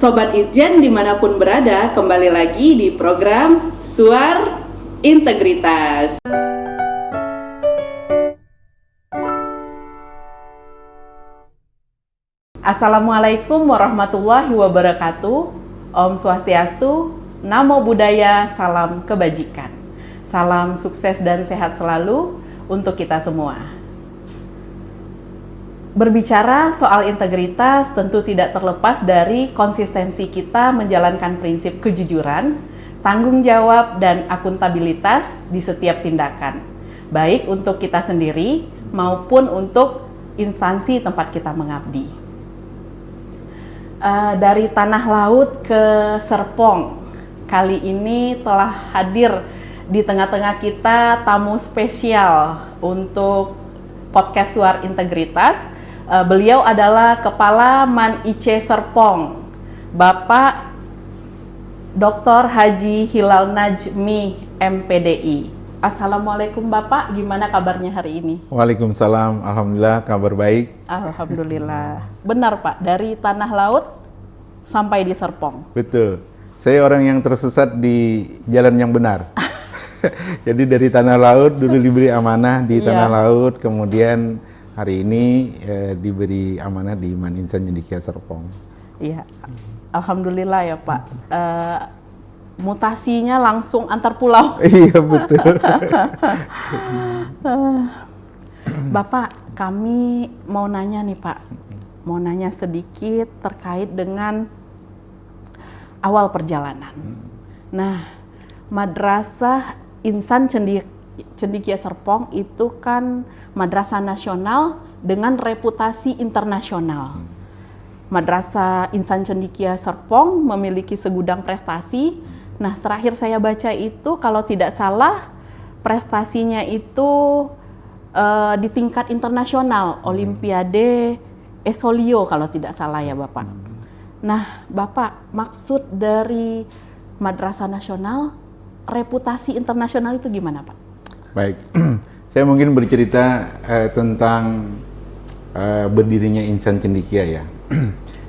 Sobat Itjen dimanapun berada, kembali lagi di program Suar Integritas. Assalamualaikum warahmatullahi wabarakatuh. Om Swastiastu, Namo Buddhaya, salam kebajikan. Salam sukses dan sehat selalu untuk kita semua. Berbicara soal integritas tentu tidak terlepas dari konsistensi kita menjalankan prinsip kejujuran, tanggung jawab, dan akuntabilitas di setiap tindakan, baik untuk kita sendiri maupun untuk instansi tempat kita mengabdi. Dari tanah laut ke Serpong, kali ini telah hadir di tengah-tengah kita tamu spesial untuk podcast Suar Integritas. Beliau adalah Kepala Man IC Serpong, Bapak Dr. Haji Hilal Najmi, MPDI. Assalamualaikum Bapak, gimana kabarnya hari ini? Waalaikumsalam, alhamdulillah kabar baik. Alhamdulillah. Benar Pak, dari tanah laut sampai di Serpong. Betul, saya orang yang tersesat di jalan yang benar. Jadi dari tanah laut dulu diberi amanah di tanah laut, kemudian hari ini diberi amanah di Man Insan Cendekia Serpong. Iya, alhamdulillah ya Pak. Mutasinya langsung antar pulau. Iya betul. Bapak, kami mau nanya nih Pak, mau nanya sedikit terkait dengan awal perjalanan. Nah, Madrasah Insan Cendekia Serpong itu kan madrasah nasional dengan reputasi internasional. Madrasah Insan Cendekia Serpong memiliki segudang prestasi. Nah, terakhir saya baca itu kalau tidak salah prestasinya itu di tingkat internasional, Olimpiade Esolio kalau tidak salah ya Bapak. Nah, Bapak, maksud dari madrasah nasional, reputasi internasional itu gimana Pak? Baik, saya mungkin bercerita tentang berdirinya Insan Cendekia ya.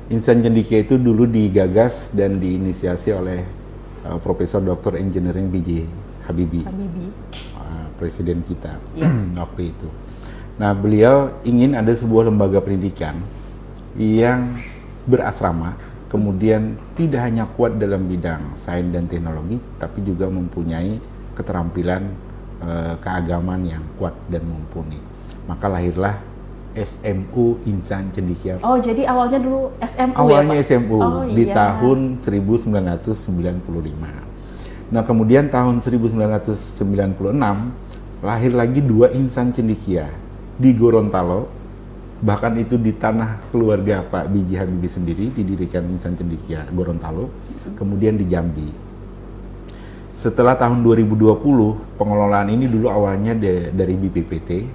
Insan Cendekia itu dulu digagas dan diinisiasi oleh Profesor Dr. Engineering B.J. Habibie. Presiden kita waktu itu. Nah, beliau ingin ada sebuah lembaga pendidikan yang berasrama, kemudian tidak hanya kuat dalam bidang sains dan teknologi, tapi juga mempunyai keterampilan keagamaan yang kuat dan mumpuni. Maka lahirlah SMU Insan Cendekia. Oh, jadi awalnya dulu SMU awalnya ya Pak? SMU di tahun 1995. Nah, kemudian tahun 1996 lahir lagi dua Insan Cendekia di Gorontalo. Bahkan itu di tanah keluarga Pak B.J. Habibie sendiri didirikan Insan Cendekia Gorontalo, kemudian di Jambi. Setelah tahun 2020, pengelolaan ini dulu awalnya dari BPPT,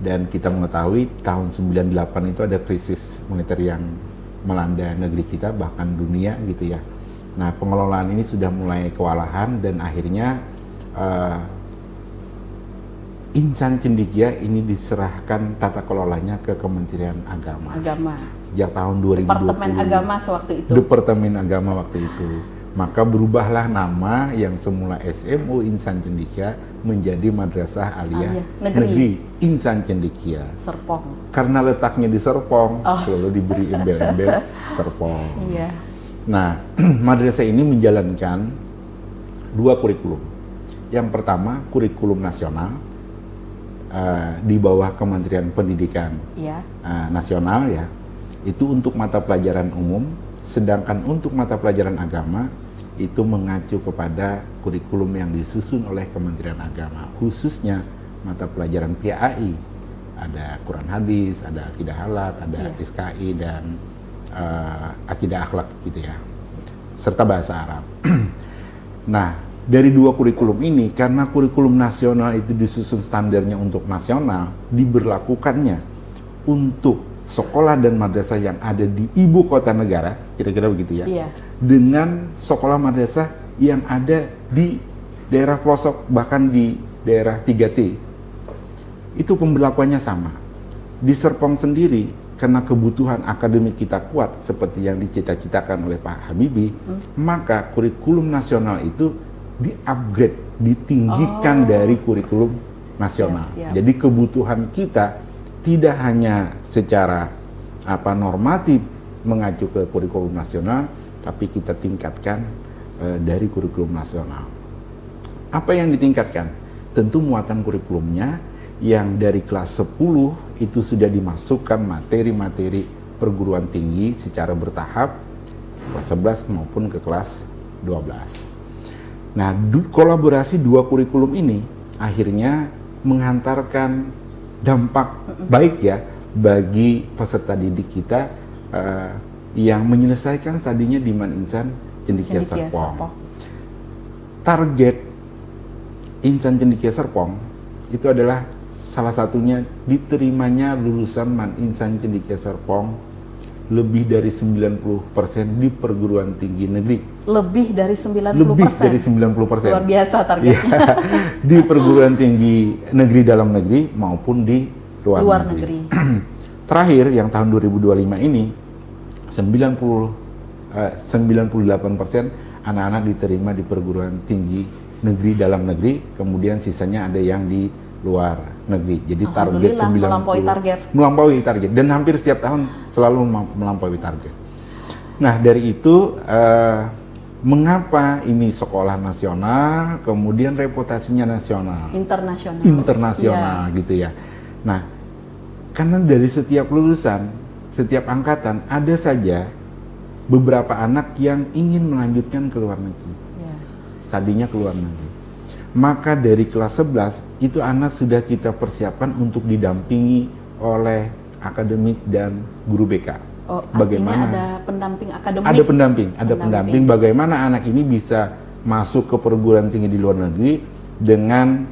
dan kita mengetahui tahun 98 itu ada krisis moneter yang melanda negeri kita, bahkan dunia gitu ya. Nah, pengelolaan ini sudah mulai kewalahan dan akhirnya Insan Cendekia ini diserahkan tata kelolanya ke Kementerian Agama. Sejak tahun 2020. Departemen Agama sewaktu itu. Departemen Agama waktu itu. Maka berubahlah nama yang semula SMU Insan Cendekia menjadi Madrasah Aliyah Negeri Insan Cendekia Serpong. Karena letaknya di Serpong, lalu diberi embel-embel Serpong. Iya. Nah, madrasah ini menjalankan dua kurikulum. Yang pertama, kurikulum nasional di bawah Kementerian Pendidikan Nasional ya. Itu untuk mata pelajaran umum. Sedangkan untuk mata pelajaran agama itu mengacu kepada kurikulum yang disusun oleh Kementerian Agama, khususnya mata pelajaran PAI, ada Quran Hadis, ada Akidah Halak, ada SKI dan Akidah Akhlak gitu ya, serta bahasa Arab. Nah, dari dua kurikulum ini, karena kurikulum nasional itu disusun standarnya untuk nasional, diberlakukannya untuk sekolah dan madrasah yang ada di ibu kota negara, kira-kira begitu ya, dengan sekolah madrasah yang ada di daerah pelosok, bahkan di daerah 3T, itu pemberlakuannya sama. Di Serpong sendiri, karena kebutuhan akademik kita kuat seperti yang dicita-citakan oleh Pak Habibie, maka kurikulum nasional itu di-upgrade, ditinggikan dari kurikulum nasional. Siap. Jadi kebutuhan kita tidak hanya secara normatif mengacu ke kurikulum nasional, tapi kita tingkatkan dari kurikulum nasional. Apa yang ditingkatkan? Tentu muatan kurikulumnya yang dari kelas 10 itu sudah dimasukkan materi-materi perguruan tinggi secara bertahap, kelas 11 maupun ke kelas 12. Nah, kolaborasi dua kurikulum ini akhirnya menghantarkan dampak baik ya bagi peserta didik kita yang menyelesaikan studinya di Man Insan Cendekia Serpong. Target Insan Cendekia Serpong itu adalah salah satunya diterimanya lulusan Man Insan Cendekia Serpong lebih dari 90% di perguruan tinggi negeri. Lebih dari 90%? Lebih dari 90%. Luar biasa targetnya. Ya, di perguruan tinggi negeri dalam negeri maupun di luar negeri. Terakhir yang tahun 2025 ini 98% anak-anak diterima di perguruan tinggi negeri dalam negeri, kemudian sisanya ada yang di luar negeri. Jadi target 90 melampaui target dan hampir setiap tahun selalu melampaui target. Nah, dari itu mengapa ini sekolah nasional, kemudian reputasinya nasional, internasional gitu ya. Nah, karena dari setiap lulusan, setiap angkatan ada saja beberapa anak yang ingin melanjutkan ke luar negeri, studinya ke luar negeri. Maka dari kelas 11 itu anak sudah kita persiapkan untuk didampingi oleh akademik dan guru BK. Bagaimana ada pendamping akademik? Ada pendamping bagaimana anak ini bisa masuk ke perguruan tinggi di luar negeri dengan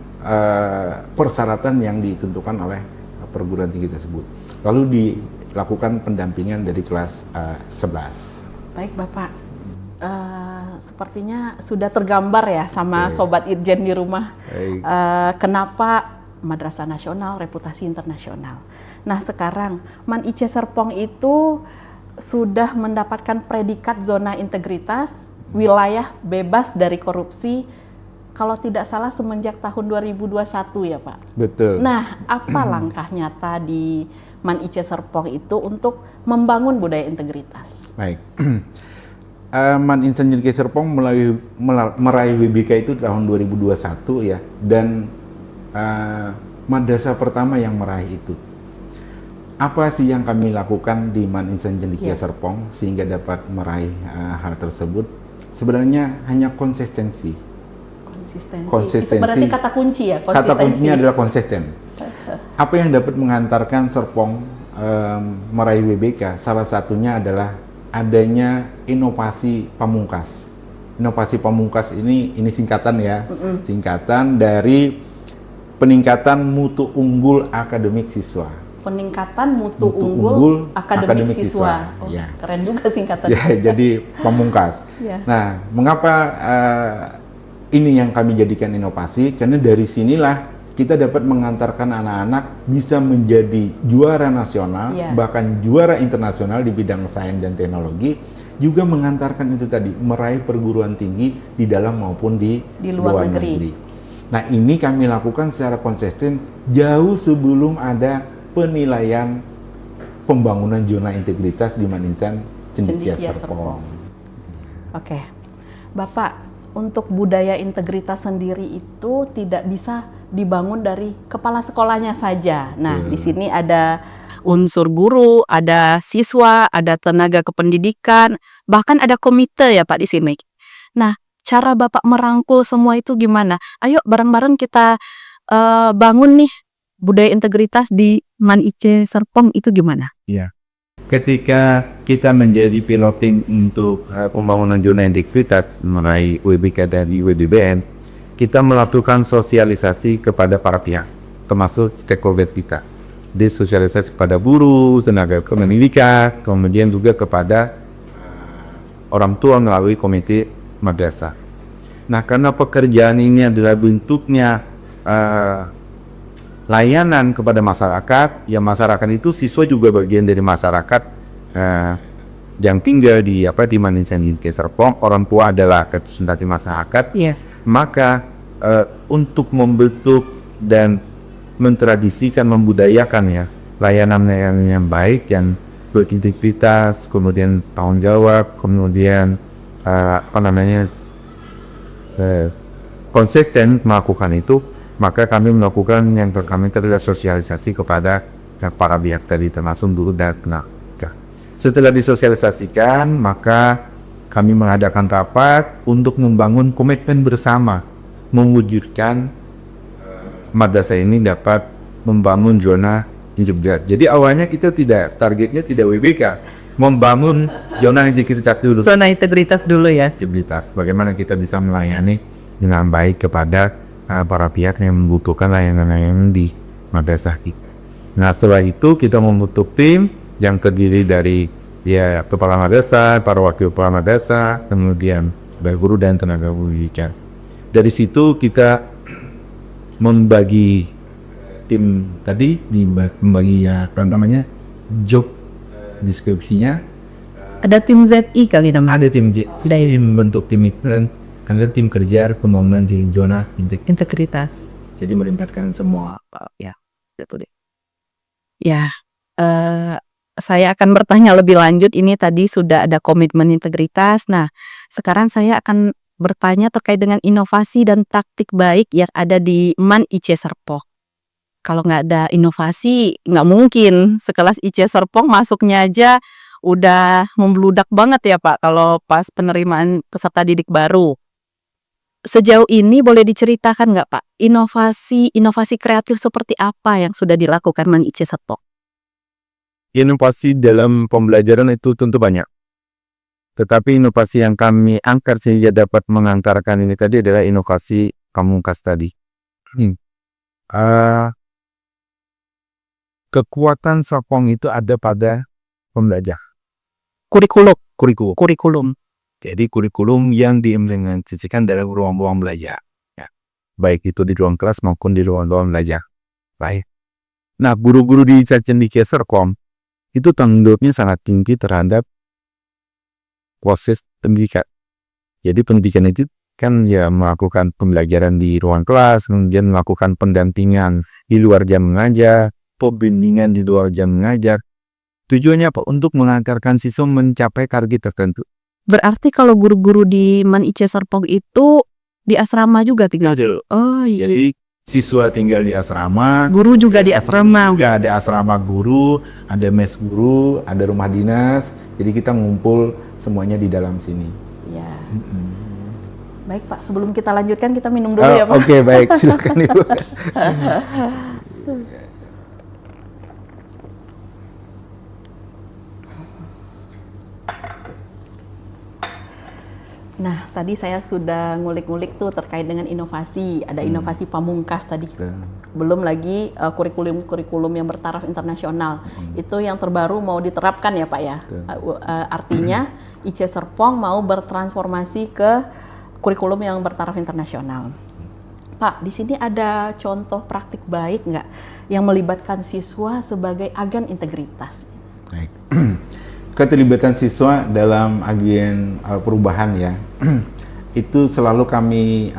persyaratan yang ditentukan oleh perguruan tinggi tersebut. Lalu dilakukan pendampingan dari kelas 11. Baik Bapak. Sepertinya sudah tergambar ya sama Sobat Irjen di rumah. Kenapa Madrasah Nasional, reputasi internasional. Nah, sekarang Man IC Serpong itu sudah mendapatkan predikat zona integritas, wilayah bebas dari korupsi, kalau tidak salah semenjak tahun 2021 ya Pak? Betul. Nah, apa langkah nyata di Man IC Serpong itu untuk membangun budaya integritas? Baik. Man Insan Cendekia Serpong meraih WBK itu tahun 2021 ya, dan madrasah pertama yang meraih itu. Apa sih yang kami lakukan di Man Insan Cendekia Serpong sehingga dapat meraih hal tersebut? Sebenarnya hanya konsistensi. Itu berarti kata kunci ya, konsistensi. Kata kuncinya adalah konsisten. Apa yang dapat mengantarkan Serpong meraih WBK? Salah satunya adalah adanya inovasi pamungkas. Inovasi pamungkas ini singkatan ya, singkatan dari peningkatan mutu unggul akademik siswa. Peningkatan mutu unggul akademik siswa. Ya. Keren juga singkatannya. Ya, jadi pamungkas. Nah, mengapa ini yang kami jadikan inovasi? Karena dari sinilah kita dapat mengantarkan anak-anak bisa menjadi juara nasional, bahkan juara internasional di bidang sains dan teknologi, juga mengantarkan itu tadi, meraih perguruan tinggi di dalam maupun di luar negeri. Nah, ini kami lakukan secara konsisten jauh sebelum ada penilaian pembangunan zona integritas di Man Insan Cendekia Serpong. Oke, Bapak, untuk budaya integritas sendiri itu tidak bisa dibangun dari kepala sekolahnya saja. Nah, di sini ada unsur guru, ada siswa, ada tenaga kependidikan, bahkan ada komite ya Pak di sini. Nah, cara Bapak merangkul semua itu gimana? Ayo bareng-bareng kita bangun nih budaya integritas di Man IC Serpong itu gimana? Iya. Ketika kita menjadi piloting untuk pembangunan zona integritas meraih WBK dari WDBN, kita melakukan sosialisasi kepada para pihak, termasuk stakeholder kita. Disosialisasi kepada guru, tenaga kependidikan, kemudian juga kepada orang tua melalui komite madrasah. Nah, karena pekerjaan ini adalah bentuknya layanan kepada masyarakat. Ya masyarakat itu siswa juga bagian dari masyarakat yang tinggal di Mandailing Indike Serpong. Orang tua adalah representasi masyarakat. Maka untuk membentuk dan mentradisikan, membudayakan ya layanan-layanan yang baik, yang berintegritas, kemudian tanggung jawab, kemudian konsisten melakukan itu, maka kami melakukan yang kami adalah sosialisasi kepada para pihak tadi, termasuk guru dan tenaga. Setelah disosialisasikan, maka kami mengadakan rapat untuk membangun komitmen bersama, mewujudkan madrasah ini dapat membangun zona hijau. Jadi awalnya kita targetnya tidak WBK, membangun zona integritas dulu. Zona integritas dulu ya. Integritas, bagaimana kita bisa melayani dengan baik kepada para pihak yang membutuhkan layanan-layanan di madrasah kita. Nah setelah itu kita membentuk tim yang terdiri dari kepala madrasah, para wakil kepala madrasah, kemudian guru dan tenaga pendidikan. Dari situ kita membagi tim tadi, membagi job deskripsinya. Ada tim ZI kali namanya. Ada tim ZI, membentuk tim itu, dan ada tim kerja pembangunan di zona Integritas. Jadi melibatkan semua. Ya, betul deh. Ya, saya akan bertanya lebih lanjut. Ini tadi sudah ada komitmen integritas. Nah, sekarang saya akan bertanya terkait dengan inovasi dan praktik baik yang ada di MAN IC Serpong. Kalau nggak ada inovasi, nggak mungkin sekelas IC Serpong masuknya aja udah membludak banget ya Pak, kalau pas penerimaan peserta didik baru. Sejauh ini boleh diceritakan nggak Pak, inovasi kreatif seperti apa yang sudah dilakukan MAN IC Serpong? Inovasi dalam pembelajaran itu tentu banyak. Tetapi inovasi yang kami angkat sehingga dapat mengantarkan ini tadi adalah inovasi pamungkas tadi. Kekuatan Serpong itu ada pada pembelajar. Kurikulum. Jadi kurikulum yang diimplementasikan dalam ruang-ruang belajar. Ya. Baik itu di ruang kelas maupun di ruang-ruang belajar. Baik. Nah, guru-guru di Indike Serpong itu tanggung jawabnya sangat tinggi terhadap proses pendidikan. Jadi pendidikan itu kan ya melakukan pembelajaran di ruang kelas, kemudian melakukan pendampingan di luar jam mengajar, pembimbingan di luar jam mengajar. Tujuannya apa? Untuk mengantarkan siswa mencapai target tertentu. Berarti kalau guru-guru di MAN IC Serpong itu di asrama juga tinggal dulu? Oh iya. Jadi siswa tinggal di asrama. Guru juga di asrama? Juga ada asrama guru, ada mes guru, ada rumah dinas. Jadi kita ngumpul semuanya di dalam sini. Ya. Baik Pak, sebelum kita lanjutkan kita minum dulu ya Pak. Oke, baik, silakan Ibu. Nah, tadi saya sudah ngulik-ngulik tuh terkait dengan inovasi. Ada inovasi pamungkas tadi. Belum lagi kurikulum yang bertaraf internasional. Itu yang terbaru mau diterapkan ya Pak ya. Artinya IC Serpong mau bertransformasi ke kurikulum yang bertaraf internasional. Pak, di sini ada contoh praktik baik nggak yang melibatkan siswa sebagai agen integritas? Baik. Keterlibatan siswa dalam agen perubahan ya, itu selalu kami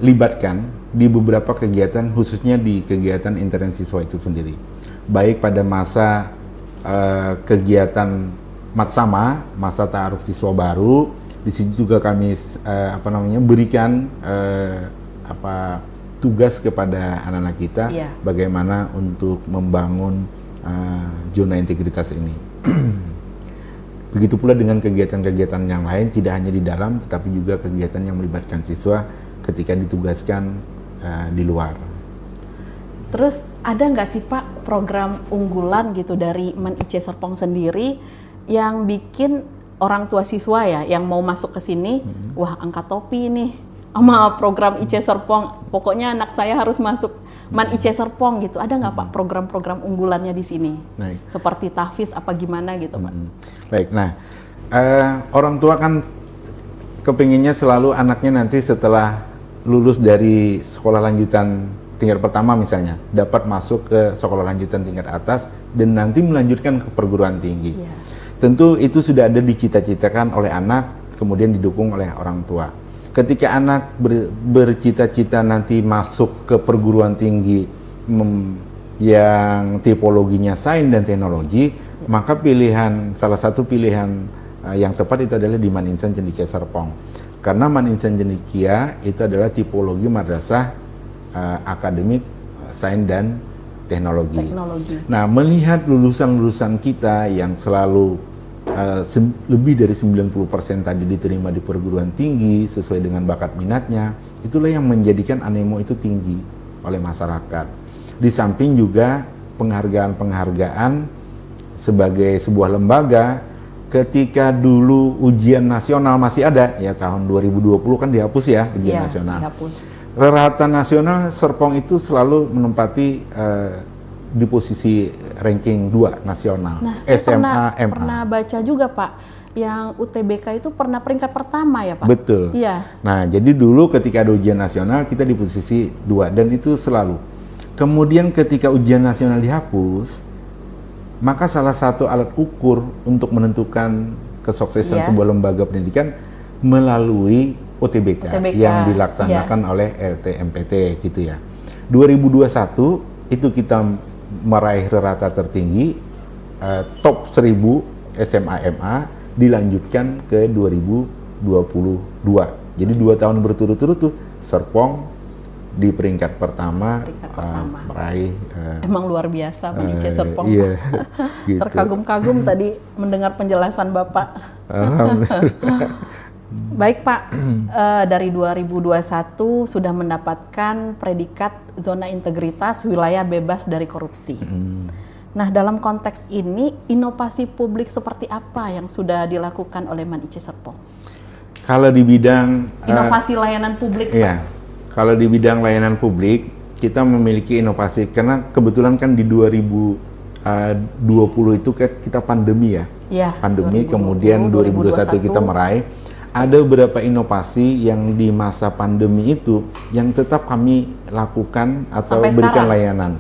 libatkan di beberapa kegiatan, khususnya di kegiatan intern siswa itu sendiri. Baik pada masa kegiatan Matsama, masa ta'aruf siswa baru, di situ juga kami berikan tugas kepada anak-anak kita bagaimana untuk membangun zona integritas ini. Begitu pula dengan kegiatan-kegiatan yang lain, tidak hanya di dalam, tetapi juga kegiatan yang melibatkan siswa ketika ditugaskan di luar. Terus ada nggak sih Pak program unggulan gitu dari MAN IC Serpong sendiri yang bikin orang tua siswa ya yang mau masuk ke sini, wah angkat topi nih sama program IC Serpong, pokoknya anak saya harus masuk MAN IC Serpong gitu. Ada nggak Pak program-program unggulannya di sini? Baik. Seperti tahfiz apa gimana gitu Pak? Baik, nah orang tua kan kepinginnya selalu anaknya nanti setelah lulus dari sekolah lanjutan tingkat pertama misalnya dapat masuk ke sekolah lanjutan tingkat atas dan nanti melanjutkan ke perguruan tinggi. Tentu itu sudah ada dicita-citakan oleh anak, kemudian didukung oleh orang tua. Ketika anak bercita-cita nanti masuk ke perguruan tinggi yang tipologinya sains dan teknologi, maka salah satu pilihan yang tepat itu adalah di Man Insan Cendekia Serpong. Karena Man Insan Cendekia itu adalah tipologi madrasah akademik sains dan teknologi. Nah, melihat lulusan-lulusan kita yang selalu lebih dari 90% tadi diterima di perguruan tinggi sesuai dengan bakat minatnya, itulah yang menjadikan Anemo itu tinggi oleh masyarakat. Di samping juga penghargaan-penghargaan sebagai sebuah lembaga, ketika dulu ujian nasional masih ada, ya tahun 2020 kan dihapus ya ujian nasional. Dihapus. Rata nasional Serpong itu selalu menempati di posisi ranking 2 nasional. Nah, SMA, saya pernah baca juga Pak, yang UTBK itu pernah peringkat pertama ya Pak? Betul. Iya. Nah, jadi dulu ketika ada ujian nasional kita di posisi 2 dan itu selalu. Kemudian ketika ujian nasional dihapus, maka salah satu alat ukur untuk menentukan kesuksesan sebuah lembaga pendidikan melalui UTBK yang dilaksanakan oleh LTMPT gitu ya. 2021 itu kita meraih rata tertinggi top 1000 SMA MA, dilanjutkan ke 2022. Jadi 2 tahun berturut-turut tuh Serpong di peringkat pertama, meraih emang luar biasa Man IC Serpong. Iya, gitu. Terkagum-kagum tadi mendengar penjelasan Bapak. Alhamdulillah. Baik Pak, dari 2021 sudah mendapatkan predikat zona integritas wilayah bebas dari korupsi. Nah, dalam konteks ini inovasi publik seperti apa yang sudah dilakukan oleh Man IC Serpong? Kalau di bidang inovasi layanan publik, iya, Pak. Kalau di bidang layanan publik kita memiliki inovasi karena kebetulan kan di 2020 itu kita pandemi ya. Pandemi 2020, kemudian 2021 kita meraih. Ada beberapa inovasi yang di masa pandemi itu yang tetap kami lakukan atau sampai berikan sekarang layanan.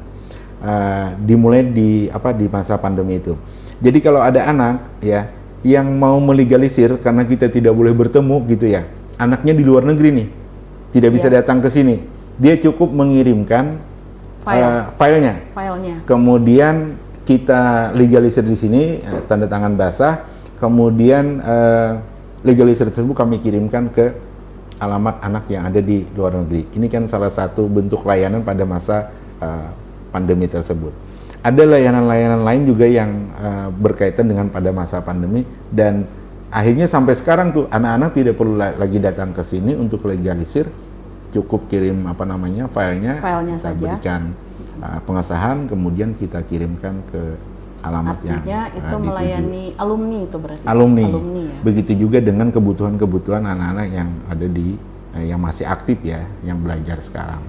Dimulai di masa pandemi itu. Jadi kalau ada anak ya yang mau melegalisir karena kita tidak boleh bertemu gitu ya, anaknya di luar negeri nih, tidak bisa datang ke sini, dia cukup mengirimkan filenya. Kemudian kita legalisir di sini, tanda tangan basah, kemudian legalisir tersebut kami kirimkan ke alamat anak yang ada di luar negeri. Ini kan salah satu bentuk layanan pada masa pandemi tersebut. Ada layanan-layanan lain juga yang berkaitan dengan pada masa pandemi, dan akhirnya sampai sekarang tuh anak-anak tidak perlu lagi datang ke sini untuk legalisir, cukup kirim filenya kita saja, berikan pengesahan, kemudian kita kirimkan ke alamat. Artinya yang itu melayani alumni itu berarti. Alumni ya? Begitu juga dengan kebutuhan-kebutuhan anak-anak yang ada di yang masih aktif ya, yang belajar sekarang.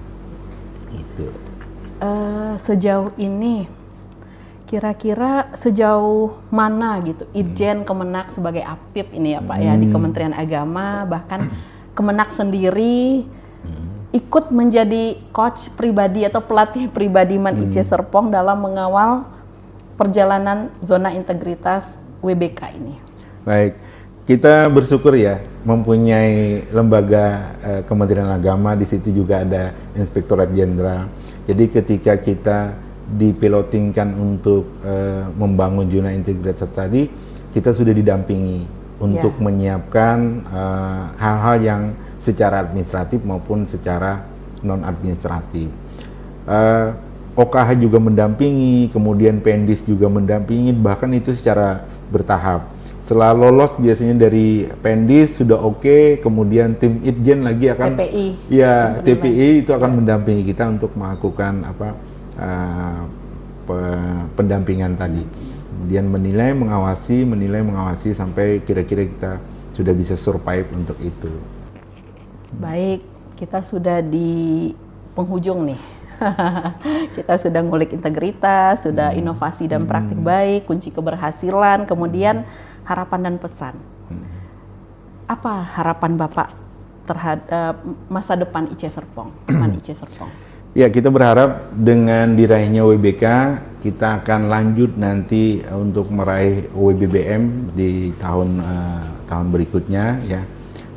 Itu. Sejauh ini kira-kira sejauh mana gitu Itjen Kemenak sebagai APIP ini ya Pak ya di Kementerian Agama, bahkan Kemenak sendiri ikut menjadi coach pribadi atau pelatih pribadi Man IC Serpong dalam mengawal perjalanan zona integritas WBK ini. Baik, kita bersyukur ya mempunyai lembaga Kementerian Agama, di situ juga ada Inspektorat Jenderal. Jadi ketika kita dipilotingkan untuk membangun zona integritas tadi, kita sudah didampingi untuk menyiapkan hal-hal yang secara administratif maupun secara non administratif. OKH juga mendampingi, kemudian Pendis juga mendampingi, bahkan itu secara bertahap. Setelah lolos biasanya dari Pendis sudah oke, kemudian tim Itjen lagi akan TPI itu akan mendampingi kita untuk melakukan pendampingan tadi. Kemudian menilai, mengawasi sampai kira-kira kita sudah bisa survive untuk itu. Baik, kita sudah di penghujung nih. Kita sudah ngulik integritas, sudah inovasi dan praktik baik, kunci keberhasilan, kemudian harapan dan pesan. Apa harapan Bapak terhadap masa depan IC Serpong, Man IC Serpong? Ya, kita berharap dengan diraihnya WBK, kita akan lanjut nanti untuk meraih WBBM di tahun berikutnya ya.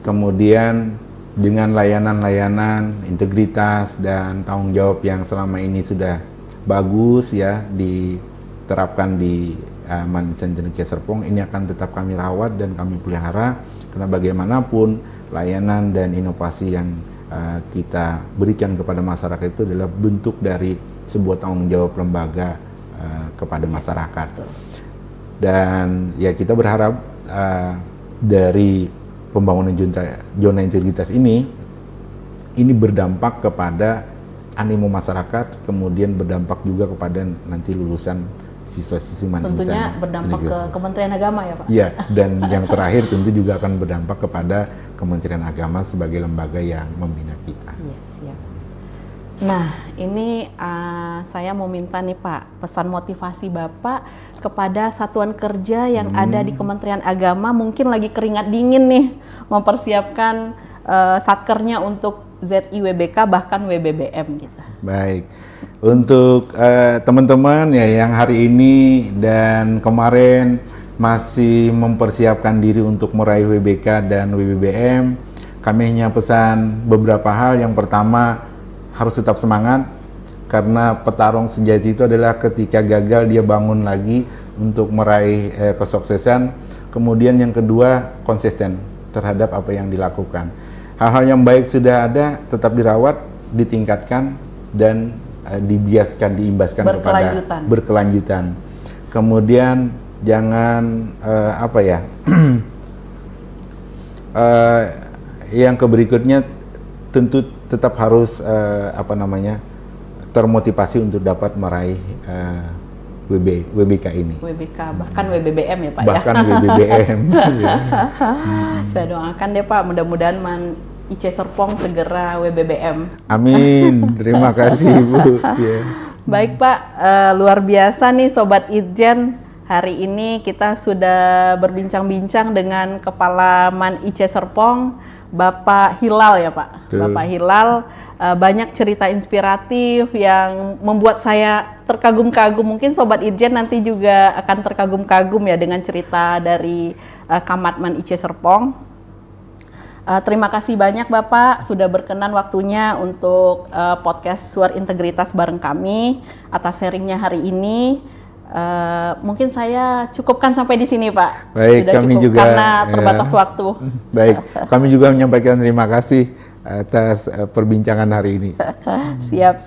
Kemudian dengan layanan-layanan, integritas dan tanggung jawab yang selama ini sudah bagus ya diterapkan di MAN Indonesia Serpong, ini akan tetap kami rawat dan kami pelihara, karena bagaimanapun layanan dan inovasi yang kita berikan kepada masyarakat itu adalah bentuk dari sebuah tanggung jawab lembaga kepada masyarakat. Dan ya kita berharap dari pembangunan zona integritas ini berdampak kepada animo masyarakat, kemudian berdampak juga kepada nanti lulusan siswa-siswi MAN Insan. Tentunya berdampak ke Kementerian Agama ya Pak? Iya, dan yang terakhir tentu juga akan berdampak kepada Kementerian Agama sebagai lembaga yang membina kita. Iya, siap. Nah, ini saya mau minta nih Pak, pesan motivasi Bapak kepada satuan kerja yang ada di Kementerian Agama, mungkin lagi keringat dingin nih, mempersiapkan satkernya untuk ZIWBK bahkan WBBM gitu. Baik, untuk teman-teman ya yang hari ini dan kemarin masih mempersiapkan diri untuk meraih WBK dan WBBM, kami hanya pesan beberapa hal. Yang pertama, harus tetap semangat, karena petarung sejati itu adalah ketika gagal dia bangun lagi untuk meraih kesuksesan. Kemudian yang kedua, konsisten terhadap apa yang dilakukan. Hal-hal yang baik sudah ada, tetap dirawat, ditingkatkan, dan dibiaskan, diimbaskan kepada berkelanjutan. Kemudian jangan yang berikutnya tentu tetap harus termotivasi untuk dapat meraih WBK ini. WBK, bahkan WBBM ya Pak bahkan ya? WBBM. Ya. Saya doakan deh Pak, mudah-mudahan MAN IC Serpong segera WBBM. Amin, terima kasih Bu. Yeah. Baik Pak, luar biasa nih Sobat Itjen. Hari ini kita sudah berbincang-bincang dengan Kepala MAN IC Serpong, Bapak Hilal ya Pak. Betul. Bapak Hilal, banyak cerita inspiratif yang membuat saya terkagum-kagum. Mungkin Sobat Itjen nanti juga akan terkagum-kagum ya dengan cerita dari Kamat MAN IC Serpong. Terima kasih banyak Bapak sudah berkenan waktunya untuk podcast Suara Integritas bareng kami atas sharingnya hari ini. Mungkin saya cukupkan sampai di sini Pak. Baik, sudah kami cukup juga karena terbatas waktu. Baik, kami juga menyampaikan terima kasih atas perbincangan hari ini. Siap.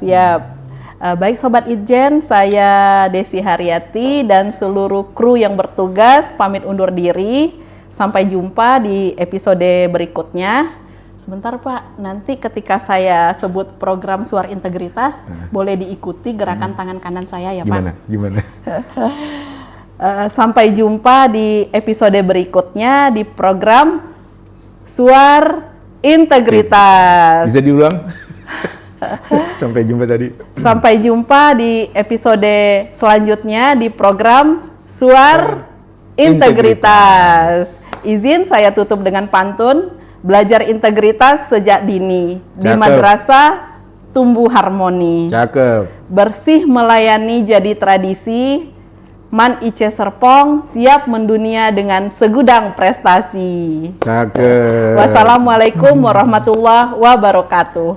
Baik Sobat Itjen, saya Desi Haryati dan seluruh kru yang bertugas pamit undur diri. Sampai jumpa di episode berikutnya. Sebentar Pak, nanti ketika saya sebut program Suara Integritas, boleh diikuti gerakan tangan kanan saya ya Pak. Gimana? Sampai jumpa di episode berikutnya di program Suara Integritas. Bisa diulang? Sampai jumpa tadi. Sampai jumpa di episode selanjutnya di program Suara Integritas. Izin saya tutup dengan pantun, belajar integritas sejak dini. Di madrasah tumbuh harmoni. Cakep. Bersih melayani jadi tradisi. MAN IC Serpong siap mendunia dengan segudang prestasi. Cakep. Wassalamualaikum warahmatullahi wabarakatuh.